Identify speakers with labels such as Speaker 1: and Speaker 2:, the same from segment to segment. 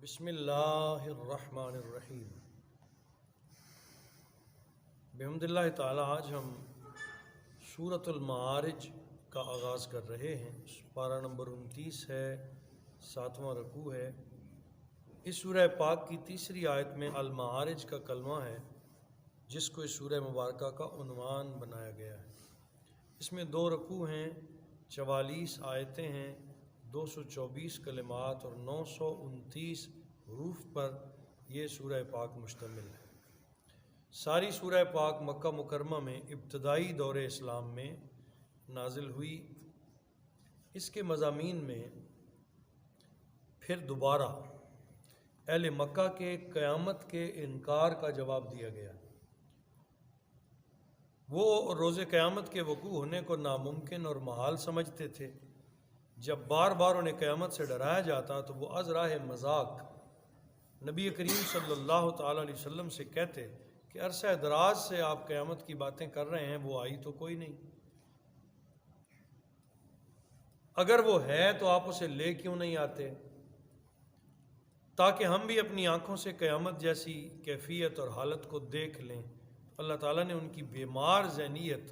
Speaker 1: بسم اللہ الرحمن الرحیم۔ بحمد اللہ تعالی آج ہم سورۃ المعارج کا آغاز کر رہے ہیں۔ پارہ نمبر 29 ہے، 7واں رکوع ہے۔ اس سورہ پاک کی تیسری آیت میں المعارج کا کلمہ ہے، جس کو اس سورہ مبارکہ کا عنوان بنایا گیا ہے۔ اس میں 2 رکوع ہیں، 44 آیتیں ہیں، 224 کلمات اور 929 حروف پر یہ سورہ پاک مشتمل ہے۔ ساری سورہ پاک مکہ مکرمہ میں ابتدائی دور اسلام میں نازل ہوئی۔ اس کے مضامین میں پھر دوبارہ اہل مکہ کے قیامت کے انکار کا جواب دیا گیا۔ وہ روز قیامت کے وقوع ہونے کو ناممکن اور محال سمجھتے تھے۔ جب بار بار انہیں قیامت سے ڈرایا جاتا تو وہ از راہ مذاق نبی کریم صلی اللہ تعالی علیہ وسلم سے کہتے کہ عرصہ دراز سے آپ قیامت کی باتیں کر رہے ہیں، وہ آئی تو کوئی نہیں، اگر وہ ہے تو آپ اسے لے کیوں نہیں آتے تاکہ ہم بھی اپنی آنکھوں سے قیامت جیسی کیفیت اور حالت کو دیکھ لیں۔ اللہ تعالیٰ نے ان کی بیمار ذہنیت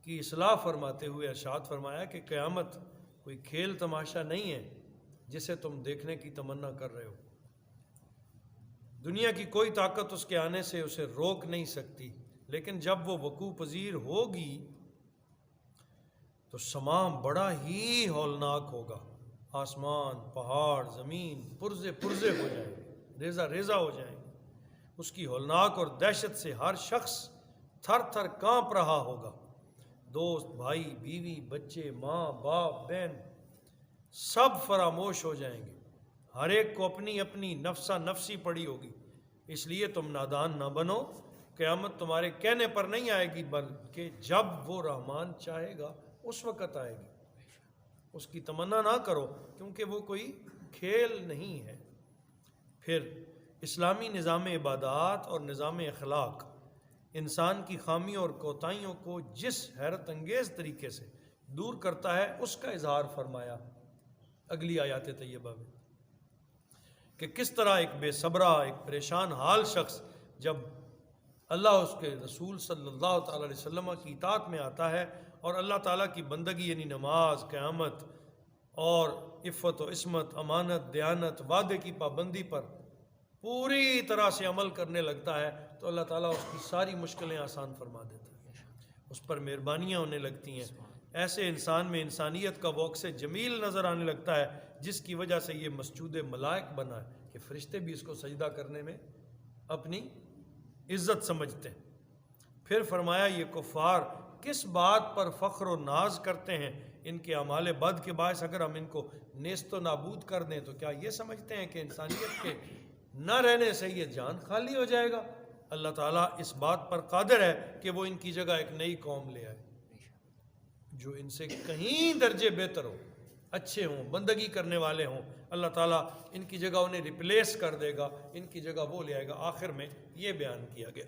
Speaker 1: کی اصلاح فرماتے ہوئے ارشاد فرمایا کہ قیامت کوئی کھیل تماشا نہیں ہے جسے تم دیکھنے کی تمنا کر رہے ہو۔ دنیا کی کوئی طاقت اس کے آنے سے اسے روک نہیں سکتی، لیکن جب وہ وقوع پذیر ہوگی تو سماں بڑا ہی ہولناک ہوگا۔ آسمان، پہاڑ، زمین پرزے پرزے ہو جائیں گے، ریزہ ریزہ ہو جائیں گے۔ اس کی ہولناک اور دہشت سے ہر شخص تھر تھر کانپ رہا ہوگا۔ دوست، بھائی، بیوی، بچے، ماں، باپ، بہن سب فراموش ہو جائیں گے۔ ہر ایک کو اپنی اپنی نفسا نفسی پڑی ہوگی۔ اس لیے تم نادان نہ بنو، قیامت تمہارے کہنے پر نہیں آئے گی، بلکہ جب وہ رحمان چاہے گا اس وقت آئے گی۔ اس کی تمنا نہ کرو، کیونکہ وہ کوئی کھیل نہیں ہے۔ پھر اسلامی نظام عبادات اور نظام اخلاق انسان کی خامیوں اور کوتاہیوں کو جس حیرت انگیز طریقے سے دور کرتا ہے، اس کا اظہار فرمایا اگلی آیات طیبہ میں، کہ کس طرح ایک بے صبرہ، ایک پریشان حال شخص جب اللہ اس کے رسول صلی اللہ تعالی علیہ وسلم کی اطاعت میں آتا ہے اور اللہ تعالیٰ کی بندگی یعنی نماز، قیامت اور عفت و عصمت، امانت، دیانت، وعدے کی پابندی پر پوری طرح سے عمل کرنے لگتا ہے تو اللہ تعالیٰ اس کی ساری مشکلیں آسان فرما دیتا ہے، اس پر مہربانیاں ہونے لگتی ہیں۔ ایسے انسان میں انسانیت کا وہ عکس جمیل نظر آنے لگتا ہے، جس کی وجہ سے یہ مسجود ملائک بنا ہے کہ فرشتے بھی اس کو سجدہ کرنے میں اپنی عزت سمجھتے ہیں۔ پھر فرمایا یہ کفار کس بات پر فخر و ناز کرتے ہیں؟ ان کے اعمال بد کے باعث اگر ہم ان کو نیست و نابود کر دیں تو کیا یہ سمجھتے ہیں کہ انسانیت کے نہ رہنے سے یہ جان خالی ہو جائے گا؟ اللہ تعالیٰ اس بات پر قادر ہے کہ وہ ان کی جگہ ایک نئی قوم لے آئے جو ان سے کہیں درجے بہتر ہو، اچھے ہوں، بندگی کرنے والے ہوں۔ اللہ تعالیٰ ان کی جگہ انہیں ریپلیس کر دے گا، ان کی جگہ وہ لے آئے گا۔ آخر میں یہ بیان کیا گیا۔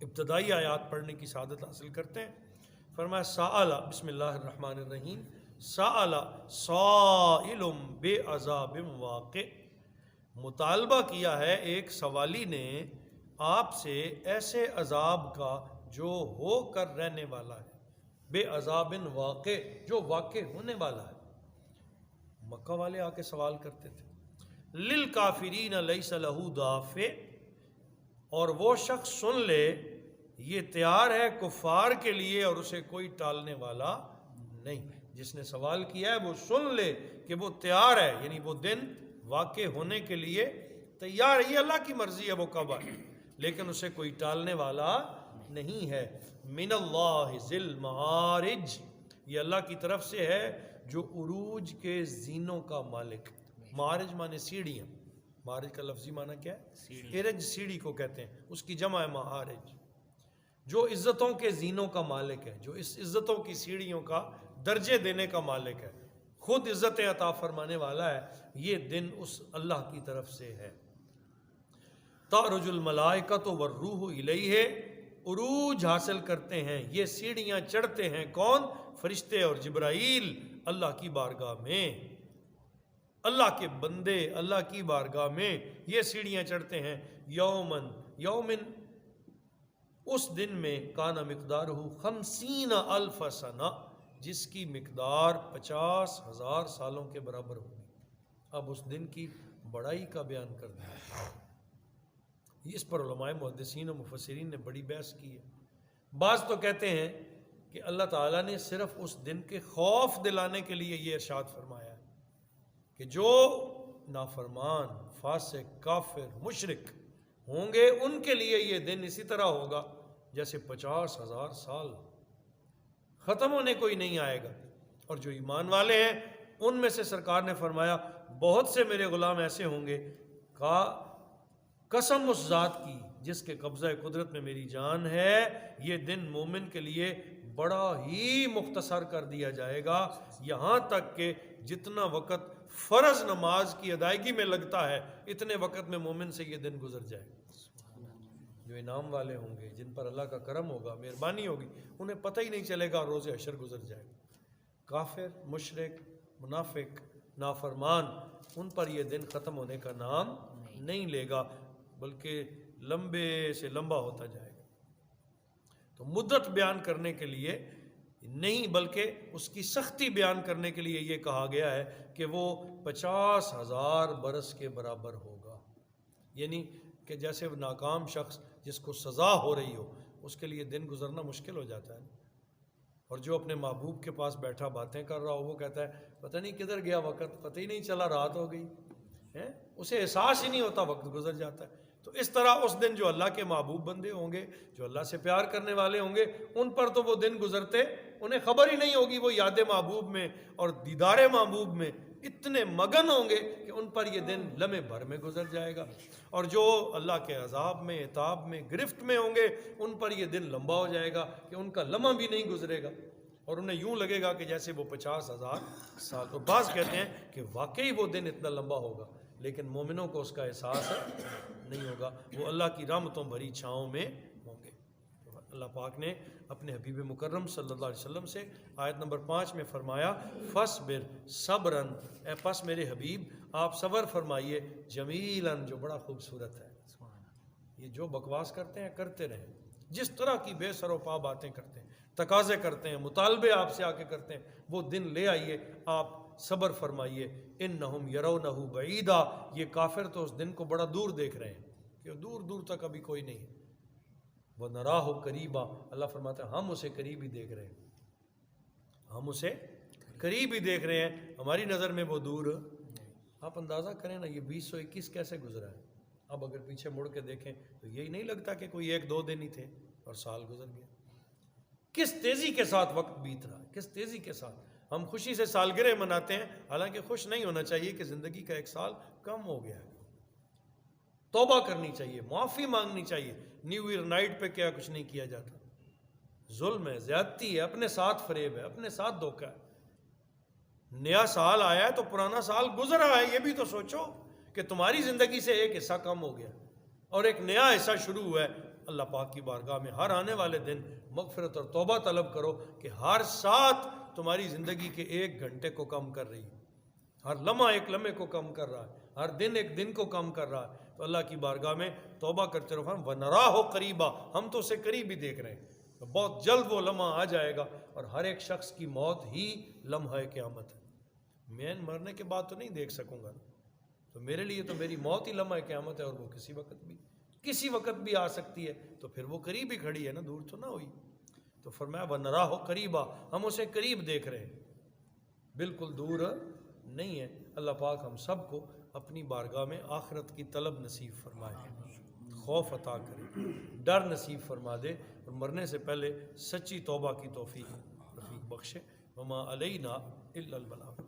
Speaker 1: ابتدائی آیات پڑھنے کی سعادت حاصل کرتے ہیں۔ فرمایا سأل، بسم اللہ الرحمن الرحیم، سأل سائل بعذاب واقع، مطالبہ کیا ہے ایک سوالی نے آپ سے ایسے عذاب کا جو ہو کر رہنے والا ہے، بے عذاب واقع، جو واقع ہونے والا ہے۔ مکہ والے آ کے سوال کرتے تھے، للکافرین لیس لہ دافع، اور وہ شخص سن لے یہ تیار ہے کفار کے لیے اور اسے کوئی ٹالنے والا نہیں۔ جس نے سوال کیا ہے وہ سن لے کہ وہ تیار ہے، یعنی وہ دن واقع ہونے کے لیے تیار ہے۔ یہ اللہ کی مرضی ہے وہ کب آئے، لیکن اسے کوئی ٹالنے والا نہیں ہے۔ من اللہ ذی المعارج، یہ اللہ کی طرف سے ہے جو عروج کے زینوں کا مالک۔ معارج مانے سیڑھیاں، معارج کا لفظی معنی کیا ہے؟ ارج سیڑھی کو کہتے ہیں، اس کی جمع ہے معارج۔ جو عزتوں کے زینوں کا مالک ہے، جو اس عزتوں کی سیڑھیوں کا درجے دینے کا مالک ہے، خود عزتیں عطا فرمانے والا ہے، یہ دن اس اللہ کی طرف سے ہے۔ تعرج الملائکۃ والروح الیہ، عروج حاصل کرتے ہیں، یہ سیڑھیاں چڑھتے ہیں کون؟ فرشتے اور جبرائیل اللہ کی بارگاہ میں۔ اللہ کے بندے اللہ کی بارگاہ میں یہ سیڑھیاں چڑھتے ہیں، یومن اس دن میں کان مقدارہ 50,000 سنہ، جس کی مقدار 50,000 سالوں کے برابر ہوگی۔ اب اس دن کی بڑائی کا بیان کر دیا۔ اس پر علماء محدثین و مفسرین نے بڑی بحث کی ہے۔ بعض تو کہتے ہیں کہ اللہ تعالیٰ نے صرف اس دن کے خوف دلانے کے لیے یہ ارشاد فرمایا ہے کہ جو نافرمان، فاسق، کافر، مشرک ہوں گے ان کے لیے یہ دن اسی طرح ہوگا جیسے 50,000 سال، ختم ہونے کوئی نہیں آئے گا۔ اور جو ایمان والے ہیں ان میں سے سرکار نے فرمایا بہت سے میرے غلام ایسے ہوں گے، قسم اس ذات کی جس کے قبضہ قدرت میں میری جان ہے، یہ دن مومن کے لیے بڑا ہی مختصر کر دیا جائے گا، یہاں تک کہ جتنا وقت فرض نماز کی ادائیگی میں لگتا ہے اتنے وقت میں مومن سے یہ دن گزر جائے گا۔ جو انعام والے ہوں گے، جن پر اللہ کا کرم ہوگا، مہربانی ہوگی، انہیں پتہ ہی نہیں چلے گا، روز حشر گزر جائے گا۔ کافر، مشرک، منافق، نافرمان، ان پر یہ دن ختم ہونے کا نام نہیں لے گا، بلکہ لمبے سے لمبا ہوتا جائے گا۔ تو مدت بیان کرنے کے لیے نہیں بلکہ اس کی سختی بیان کرنے کے لیے یہ کہا گیا ہے کہ وہ 50,000 برس کے برابر ہوگا۔ یعنی کہ جیسے ناکام شخص جس کو سزا ہو رہی ہو، اس کے لیے دن گزرنا مشکل ہو جاتا ہے، اور جو اپنے محبوب کے پاس بیٹھا باتیں کر رہا ہو وہ کہتا ہے پتہ نہیں کدھر گیا وقت، پتہ ہی نہیں چلا رات ہو گئی، اسے احساس ہی نہیں ہوتا، وقت گزر جاتا ہے۔ تو اس طرح اس دن جو اللہ کے محبوب بندے ہوں گے، جو اللہ سے پیار کرنے والے ہوں گے، ان پر تو وہ دن گزرتے انہیں خبر ہی نہیں ہوگی، وہ یاد محبوب میں اور دیدار محبوب میں اتنے مگن ہوں گے کہ ان پر یہ دن لمحے بھر میں گزر جائے گا، اور جو اللہ کے عذاب میں، عتاب میں، گرفت میں ہوں گے، ان پر یہ دن لمبا ہو جائے گا کہ ان کا لمحہ بھی نہیں گزرے گا، اور انہیں یوں لگے گا کہ جیسے وہ 50,000 سال۔ تو بعض کہتے ہیں کہ واقعی وہ دن اتنا لمبا ہوگا، لیکن مومنوں کو اس کا احساس نہیں ہوگا، وہ اللہ کی رحمتوں بھری چھاؤں میں ہوں گے۔ اللہ پاک نے اپنے حبیب مکرم صلی اللہ علیہ وسلم سے آیت نمبر 5 میں فرمایا فَاصْبِرْ صَبْرًا، اے پس میرے حبیب آپ صبر فرمائیے، جمیلاً، جو بڑا خوبصورت ہے۔ یہ جو بکواس کرتے ہیں کرتے رہیں، جس طرح کی بے سر و پا باتیں کرتے ہیں، تقاضے کرتے ہیں، مطالبے آپ سے آ کے کرتے ہیں، وہ دن لے آئیے، آپ صبر فرمائیے۔ انہم یرونہ بعیدا، یہ کافر تو اس دن کو بڑا دور دیکھ رہے ہیں کہ دور دور تک ابھی کوئی نہیں ہے۔ وَنَرَاهُ قَرِيبًا، اللہ فرماتا ہے ہم اسے قریب ہی دیکھ رہے ہیں، ہم اسے قریب ہی دیکھ رہے ہیں، ہماری نظر میں وہ دور۔ آپ اندازہ کریں نا، یہ 2021 کیسے گزرا ہے۔ اب اگر پیچھے مڑ کے دیکھیں تو یہی نہیں لگتا کہ کوئی 1-2 دن ہی تھے اور سال گزر گیا۔ کس تیزی کے ساتھ وقت بیت رہا ہے، کس تیزی کے ساتھ ہم خوشی سے سالگرہ مناتے ہیں، حالانکہ خوش نہیں ہونا چاہیے کہ زندگی کا 1 سال کم ہو گیا ہے۔ توبہ کرنی چاہیے، معافی مانگنی چاہیے۔ نیو ایئر نائٹ پہ کیا کچھ نہیں کیا جاتا، ظلم ہے، زیادتی ہے، اپنے ساتھ فریب ہے، اپنے ساتھ دھوکہ ہے۔ نیا سال آیا ہے تو پرانا سال گزر رہا ہے، یہ بھی تو سوچو کہ تمہاری زندگی سے ایک حصہ کم ہو گیا اور ایک نیا حصہ شروع ہوا ہے۔ اللہ پاک کی بارگاہ میں ہر آنے والے دن مغفرت اور توبہ طلب کرو کہ ہر ساتھ تمہاری زندگی کے 1 گھنٹے کو کم کر رہی ہے، ہر لمحہ 1 لمحے کو کم کر رہا ہے، ہر دن 1 دن کو کم کر رہا ہے۔ تو اللہ کی بارگاہ میں توبہ کرتے رہو۔ وَنَرَاهُ قَرِيبًا، ہم تو اسے قریب ہی دیکھ رہے ہیں، تو بہت جلد وہ لمحہ آ جائے گا، اور ہر ایک شخص کی موت ہی لمحہ قیامت ہے۔ میں مرنے کے بعد تو نہیں دیکھ سکوں گا، تو میرے لیے تو میری موت ہی لمحہ قیامت ہے، اور وہ کسی وقت بھی آ سکتی ہے، تو پھر وہ قریب ہی کھڑی ہے نا، دور تو نہ ہوئی۔ تو فرمایا وَنَرَاهُ قَرِيبًا، ہم اسے قریب دیکھ رہے ہیں، بالکل دور نہیں ہے۔ اللہ پاک ہم سب کو اپنی بارگاہ میں آخرت کی طلب نصیب فرمائے، خوف عطا کرے، ڈر نصیب فرما دے، اور مرنے سے پہلے سچی توبہ کی توفیق بخشے۔ وما علینا الا البلاغ۔